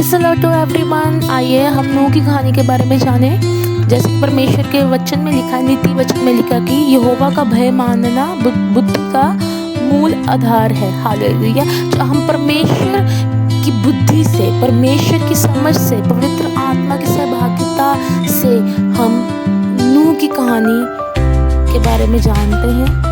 Praise the lord to everyone. आइए हम नूह की कहानी के बारे में जानें। जैसे कि परमेश्वर के वचन में लिखा, नीति वचन में लिखा कि यहोवा का भय मानना बुद्धि का मूल आधार है। हालेलुया। तो हम परमेश्वर की बुद्धि से, परमेश्वर की समझ से, पवित्र आत्मा की सहभागिता से हम नूह की कहानी के बारे में जानते हैं।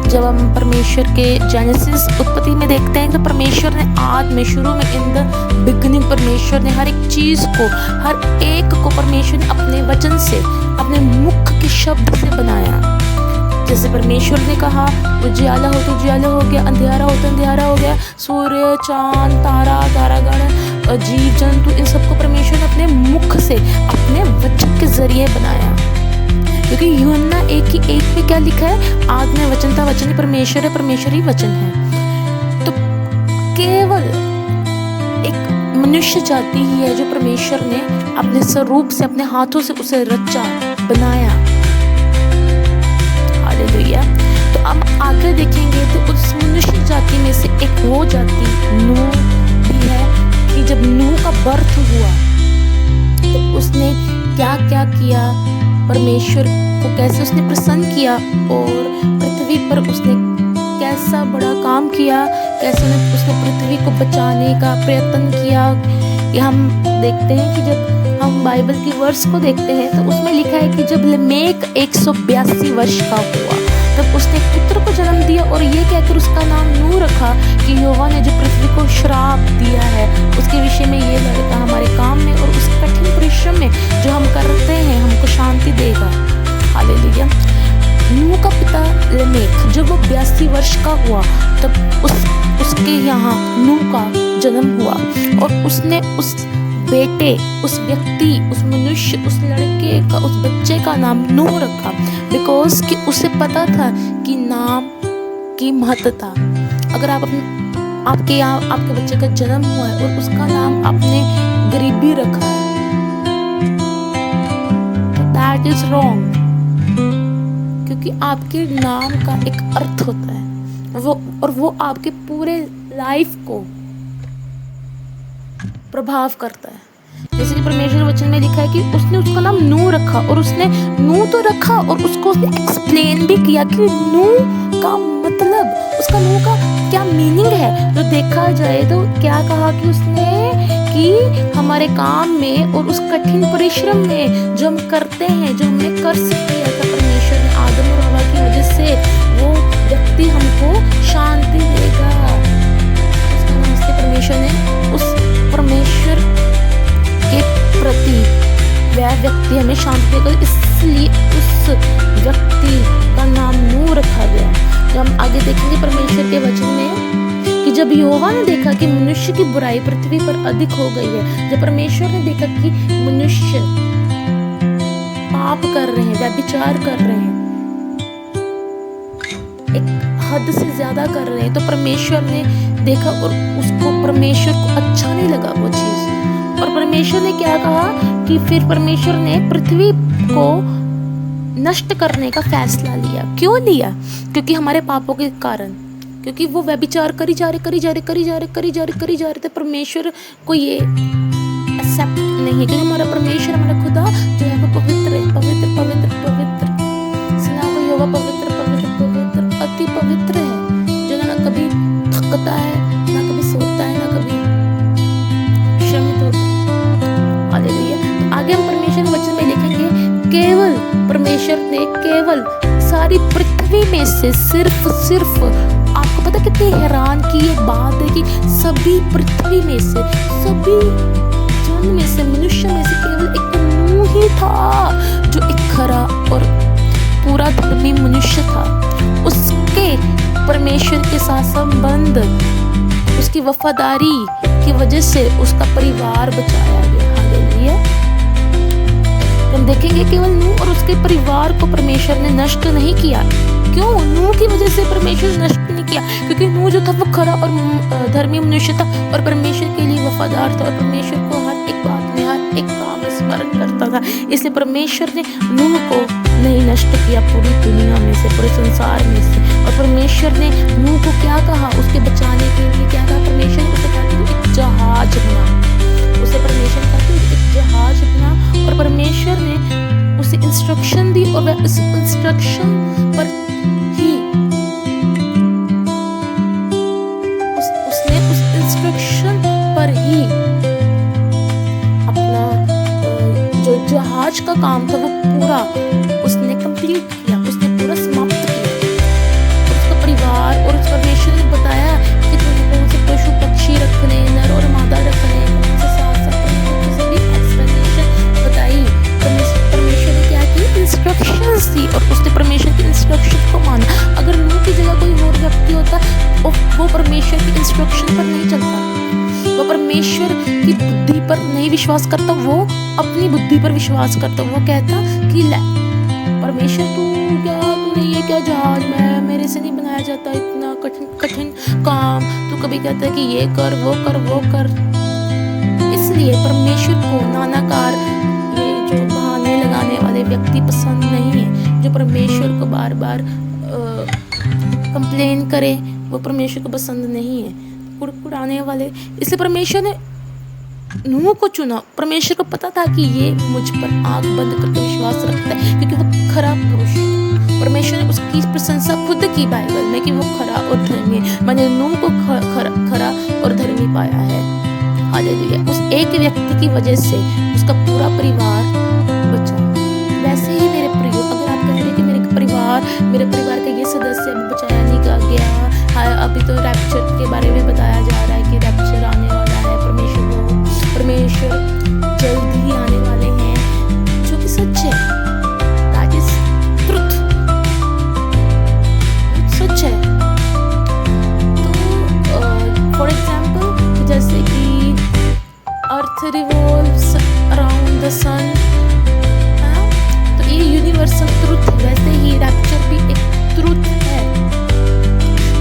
जब हम परमेश्वर के जेनेसिस उत्पत्ति में देखते हैं तो परमेश्वर ने आदि में, शुरू में, इन द बिगिनिंग परमेश्वर ने हर एक चीज़ को, हर एक को परमेश्वर ने अपने वचन से, अपने मुख के शब्द से बनाया। जैसे परमेश्वर ने कहा उजियाला हो तो उजियाला हो गया, अंधेरा हो तो अंधेरा हो गया, सूर्य, चांद, तारा, तारागण, जीव जंतु, इन सबको परमेश्वर ने अपने मुख से, अपने वचन के जरिए बनाया। क्योंकि यूहन्ना 1:1 में क्या लिखा है? आदि में वचन था, वचन ही परमेश्वर है, परमेश्वर ही वचन है। तो केवल एक मनुष्य जाति ही है जो परमेश्वर ने अपने स्वरूप से, अपने हाथों से उसे रचा, बनाया। हालेलुया। तो अब आगे देखेंगे तो उस मनुष्य जाति में से एक वो जाति नूह भी है कि जब नूह का बर्थ हुआ तो उसने क्या क्या किया, परमेश्वर को कैसे उसने प्रसन्न किया और पृथ्वी पर उसने कैसा बड़ा काम किया, कैसे उसने पृथ्वी को बचाने का प्रयत्न किया। ये हम देखते हैं कि जब हम बाइबल की वर्स को देखते हैं तो उसमें लिखा है कि जब लेमेक 182 वर्ष का हुआ तब उसने पुत्र को जन्म दिया और ये कहकर उसका नाम नूह रखा कि यहोवा ने जो पृथ्वी को श्राप दिया है उसके विषय में ये लड़का हमारे काम में और उस कठिन परिश्रम में जो हम करते हैं हमको शांति देगा। हालेलुया। नूह का पिता लेमेक जब वो 82 वर्ष का हुआ तब उसके यहाँ नूह का जन्म हुआ और उसने उस बेटे, उस व्यक्ति, उस मनुष्य, उस लड़के का, उस बच्चे का नाम नूह रखा। बिकॉज कि उसे पता था कि नाम की महत्ता। अगर आपके यहाँ आपके बच्चे का जन्म हुआ है और उसका नाम आपने गरीबी रखा है तो दैट इज रॉन्ग। क्योंकि आपके नाम का एक अर्थ होता है वो आपके पूरे लाइफ को प्रभाव करता है। जैसे कि परमेश्वर वचन में लिखा है कि उसने उसका नाम नूह रखा और उसने नूह तो रखा और उसको उसने एक्सप्लेन भी किया कि नूह का मतलब, उसका नूह का क्या मीनिंग है। तो देखा जाए तो क्या कहा कि उसने कि हमारे काम में और उस कठिन परिश्रम में जो हम करते हैं, जो हमने कर किया था परमेश्वर ने आदम और हवा की वजह से, वो व्यक्ति हमको शांति देगा। उसका नाम इसलिए परमेश्वर ने उस परमेश्वर के प्रति वह व्यक्ति हमें शांति देगा, इसलिए उस व्यक्ति का नाम नूह रखा गया। जब हम आगे देखेंगे परमेश्वर के वचन में कि जब यहोवा ने देखा कि मनुष्य की बुराई पृथ्वी पर अधिक हो गई है, जब परमेश्वर ने देखा कि मनुष्य पाप कर रहे हैं, व्यभिचार कर रहे हैं, एक हद से ज्यादा कर रहे हैं, तो परमेश्वर ने देखा और उसको, परमेश्वर को अच्छा नहीं लगा वो चीज। और परमेश्वर ने क्या कहा कि फिर परमेश्वर ने पृथ्वी को नष्ट करने का फैसला लिया। क्यों लिया? क्योंकि हमारे पापों के कारण, क्योंकि वो व्यभिचार करी जा रहे थे। परमेश्वर को ये एक्सेप्ट नहीं है, क्योंकि हमारा परमेश्वर, हमारा खुदा जो है वो पवित्र है, पवित्र पवित्र पवित्र। सुना को यहोवा पवित्र पवित्र पवित्र अति पवित्र है, जो ना कभी थकता है, ना कभी सोता है, ना कभी श्रमित होता है। हालेलुया। तो आगे हम परमेश्वर के वचन में लिखेंगे केवल परमेश्वर ने केवल सारी पृथ्वी में से सिर्फ आपको पता कितनी हैरान की ये बात है कि सभी पृथ्वी में से, सभी जन में से, मनुष्य में से केवल एक नूह ही था जो एक खरा और पूरा धर्मी मनुष्य था। उसके परमेश्वर के साथ संबंध, उसकी वफादारी की वजह से उसका परिवार बचाया गया। हालेलुया। हम देखेंगे केवल नूह और उसके परिवार को परमेश्वर ने नष्ट नहीं किया। क्यों? नूह की वजह से परमेश्वर ने नष्ट नहीं किया, क्योंकि नूह जो था वो खरा और धर्मी मनुष्य था और परमेश्वर के लिए वफादार था और परमेश्वर को हर एक बात में, हर एक काम में स्मरण करता था। इसलिए परमेश्वर ने नूह को नहीं नष्ट किया पूरी दुनिया में से, पूरे संसार में से। और परमेश्वर ने नूह को क्या कहा उसके बचाने के लिए? क्या कहा परमेश्वर ने? उसे कहा कि एक जहाज बना। जहाज बना और परमेश्वर ने उसे इंस्ट्रक्शन दी और वह उस इंस्ट्रक्शन पर ही उसने उस इंस्ट्रक्शन पर ही अपना जो जहाज का काम था वो पूरा उसने कंप्लीट किया, उसने पूरा समाप्त किया। उसका परिवार और उस परमेश्वर ने बताया कि तुम्हें कौन से पशु पक्षी रखने, नर और मादा रखने, कौन से साथ सभी एक्सप्लेनेशन बताई। परमेश्वर ने क्या की, इंस्ट्रक्शंस दी और उसने परमेश्वर की इंस्ट्रक्शन को माना। अगर नूह की जगह कोई और व्यक्ति होता वो परमेश्वर की इंस्ट्रक्शन पर नहीं चलता, वो परमेश्वर की बुद्धि पर नहीं विश्वास करता, वो अपनी बुद्धि पर विश्वास करता। वो कहता कि ले परमेश्वर तूने ये क्या जहाज में मेरे से नहीं बनाया जाता, इतना कठिन काम। तू कभी कहता है कि ये कर वो कर। इसलिए परमेश्वर को नानाकार ये जो बहाने लगाने वाले व्यक्ति पसंद नहीं है, जो परमेश्वर को बार बार कंप्लेन करे, वो परमेश्वर को पसंद नहीं है, कुड़कुड़ाने वाले। इसलिए परमेश्वर ने नूह को चुना। परमेश्वर को पता था कि ये मुझ पर आंख बंद करके विश्वास रखता है, क्योंकि वो खरा पुरुष है। परमेश्वर ने उसकी प्रशंसा खुद की बाइबल में कि वो खरा और धर्मी है। मैंने नूह को खरा और धर्मी पाया है। हालेलुया। उस एक व्यक्ति की वजह से उसका पूरा परिवार बचा। वैसे ही मेरे प्रियो, अगर आप कह रहे हैं कि मेरे परिवार का ये सदस्य अभी बचाया नहीं गया, अभी तो रैप्चर के बारे में बताया जा रहा है कि रैप्चर आने वाला है, परमेश्वर जल्द ही आने वाले हैं, जो कि सच है। दैट इज ट्रुथ, सच है। तो फॉर एग्जाम्पल जैसे कि अर्थ रिवॉल्व्स अराउंड द सन, तो ये यूनिवर्सल ट्रुथ है। वैसे ही रैप्चर भी एक ट्रुथ है।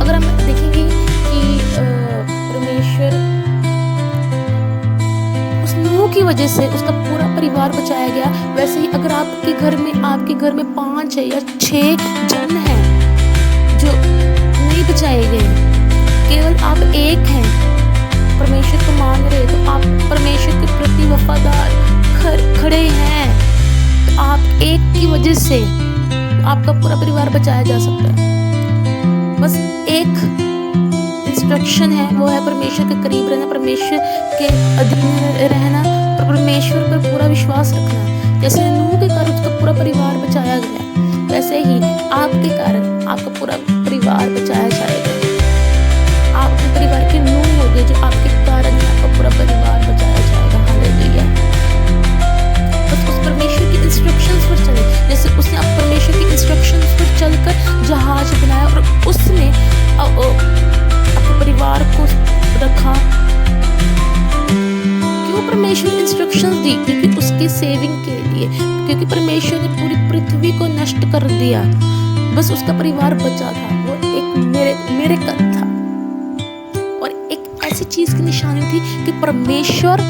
अगर हम देखेंगे कि परमेश्वर उस नूह की वजह से उसका पूरा परिवार बचाया गया, वैसे ही अगर आपके घर में 5 या 6 जन हैं जो नहीं बचाए गए, केवल आप एक हैं परमेश्वर को मान रहे, तो आप परमेश्वर के प्रति वफादार खड़े हैं, तो आप एक की वजह से आपका पूरा परिवार बचाया जा सकता है। बस एक इंस्ट्रक्शन है, वो है परमेश्वर के करीब रहना, परमेश्वर के अधीन रहना और परमेश्वर पर पूरा विश्वास रखना। जैसे नूह के कारण उसका पूरा परिवार बचाया गया, वैसे ही आपके कारण आपका पूरा परिवार बचाया जाएगा। आप अपने परिवार के नूह होंगे, जो आपके कारण ही आपका पूरा परिवार बचाया जाएगा। हालेलुया। बस उस परमेश्वर की इंस्ट्रक्शंस पर चले, जैसे उसने आप परमेश्वर की इंस्ट्रक्शंस पर चलकर जहाज बनाया और उसने अपने परिवार को रखा। क्यों परमेश्वर इंस्ट्रक्शंस दी? क्योंकि उसकी सेविंग के लिए, क्योंकि परमेश्वर ने पूरी पृथ्वी को नष्ट कर दिया, बस उसका परिवार बचा था। वो एक मेरे कद था और एक ऐसी चीज की निशानी थी कि परमेश्वर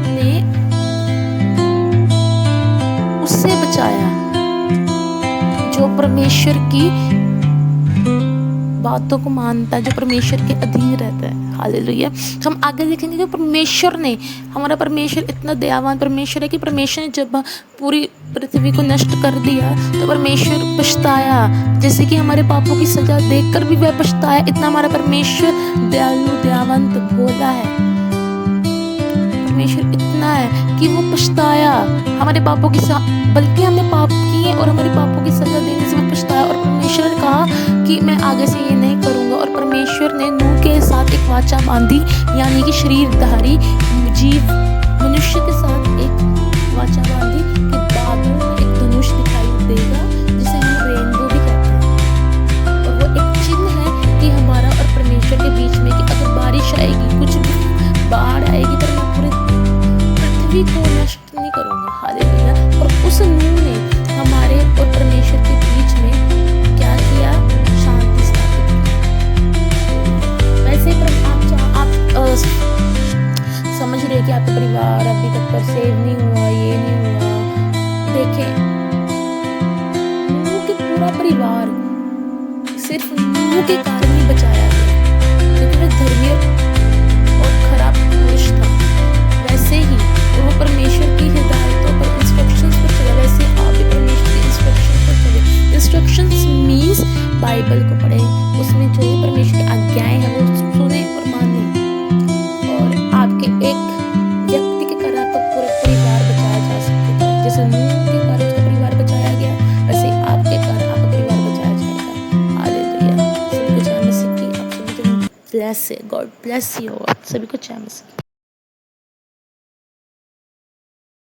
ने उससे बचाया जो परमेश्वर की बातों को मानता है, जो परमेश्वर के अधीन रहता है। हालेलुया। हम आगे देखेंगे कि परमेश्वर ने, हमारा परमेश्वर इतना दयावान परमेश्वर है कि परमेश्वर ने जब पूरी पृथ्वी को नष्ट कर दिया तो परमेश्वर पछताया, जैसे कि हमारे पापों की सजा देखकर भी वह पछताया। इतना हमारा परमेश्वर दयालु, दयावंत, भोला है। परमेश्वर इतना है कि वो पछताया हमारे पापों की, बल्कि हमने पाप किए और हमारे पापों की सजा देने से वो पछताया। और परमेश्वर ने कहा कि मैं आगे से ये नहीं करूँगा। और परमेश्वर ने नूह के साथ एक वाचा बांधी, यानी कि शरीरधारी जीव मनुष्य के साथ एक वाचा बांधी कि बादल में एक धनुष दिखाई देगा, जिसे हम रेनबो भी कहते हैं। और वो एक चिन्ह है कि हमारा और परमेश्वर के बीच में, कि अगर बारिश आएगी, कुछ बाढ़ आएगी, तो मैं पूरे पृथ्वी को नष्ट नहीं करूँगा। हालेलुया। और उस नूह ने हमारे और परमेश्वर के बीच में क्या किया? शांति स्थापित की। वैसे आप समझ रहे कि आपका परिवार अभी तक पर सेव नहीं हुआ, ये नहीं हुआ। देखें, नूह के पूरा परिवार सिर्फ नूह के कारण ही बचाया गया, क्योंकि वह धर्मी और खराब पुरुष था। वैसे ही वो परमेश्वर की हिदायत बाइबल को पढ़े, उसमें जो भी परमेश्वर की आज्ञाएं हैं वो सुने और माने, और आपके एक व्यक्ति के कारण आपका पूरा परिवार बचाया जा सकेगा। जैसे नूह के कारण उसका परिवार बचाया गया, वैसे ही आपके कारण आपका परिवार बचाया जाएगा। हालेलुया। सभी को जय मसीह की। आप सभी को ब्लेस है। God bless you. सभी को जय मसीह।